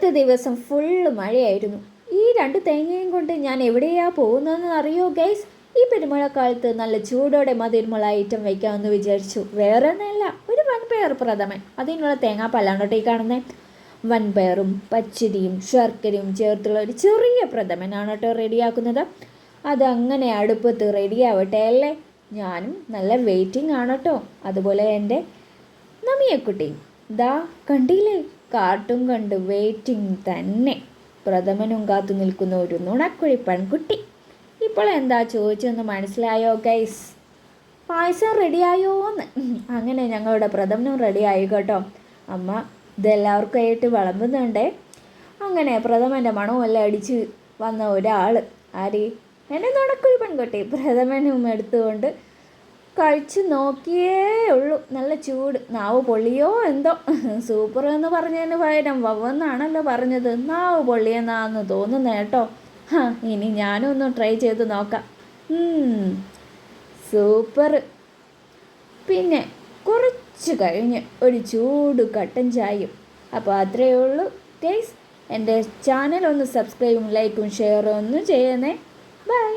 അന്നത്തെ ദിവസം ഫുള്ള് മഴയായിരുന്നു. ഈ 2 തേങ്ങയും കൊണ്ട് ഞാൻ എവിടെയാ പോകുന്നതെന്ന് അറിയോ ഗൈസ്? ഈ പെരുമഴക്കാലത്ത് നല്ല ചൂടോടെ മധുരമുള്ള ഐറ്റം വയ്ക്കാമെന്ന് വിചാരിച്ചു. വേറെ ഒന്നല്ല, ഒരു വൻപയർ പ്രഥമൻ. അതിനുള്ള തേങ്ങാപ്പാലാണ് കേട്ടോ ഈ കാണുന്നത്. വൻപയറും പച്ചരിയും ശർക്കരയും ചേർത്തുള്ള ഒരു ചെറിയ പ്രഥമനാണ് കേട്ടോ റെഡിയാക്കുന്നത്. അതങ്ങനെ അടുപ്പത്ത് റെഡിയാവട്ടെ അല്ലേ. ഞാനും നല്ല വെയിറ്റിംഗ് ആണ് കേട്ടോ. അതുപോലെ എൻ്റെ നമിയക്കുട്ടിയും ദാ കണ്ടില്ലേ, കാർട്ടൂൺ കണ്ട് വെയിറ്റിംഗ് തന്നെ. പ്രഥമനും കാത്തു നിൽക്കുന്ന ഒരു നുണക്കുഴി പെൺകുട്ടി. ഇപ്പോൾ എന്താ ചോദിച്ചെന്ന് മനസ്സിലായോ ഗൈസ്? പായസം റെഡിയായോന്ന്. അങ്ങനെ ഞങ്ങളുടെ പ്രഥമനും റെഡിയായി കേട്ടോ. അമ്മ ഇതെല്ലാവർക്കും ആയിട്ട് വിളമ്പുന്നുണ്ടേ. അങ്ങനെ പ്രഥമൻ്റെ മണമെല്ലാം അടിച്ച് വന്ന ഒരാൾ, ആര്? എൻ്റെ നുണക്കുഴി പെൺകുട്ടി. പ്രഥമനും എടുത്തുകൊണ്ട് കഴിച്ച് നോക്കിയേ ഉള്ളൂ. നല്ല ചൂട്. നാവ് പൊള്ളിയോ എന്തോ. സൂപ്പർ എന്ന് പറഞ്ഞതിന് പകരം വവ്വെന്നാണല്ലോ പറഞ്ഞത്. നാവ് പൊള്ളിയെന്നാന്ന് തോന്നുന്നു കേട്ടോ. ഇനി ഞാനും ഒന്ന് ട്രൈ ചെയ്ത് നോക്കാം. സൂപ്പർ. പിന്നെ കുറച്ച് കഴിഞ്ഞ് ഒരു ചൂട് കട്ടൻ ചായയും. അപ്പോൾ അത്രയേ ഉള്ളൂ ഗൈസ്. എൻ്റെ ചാനൽ ഒന്ന് സബ്സ്ക്രൈബും ലൈക്കും ഷെയറും ഒന്നും ചെയ്യണേ. ബൈ.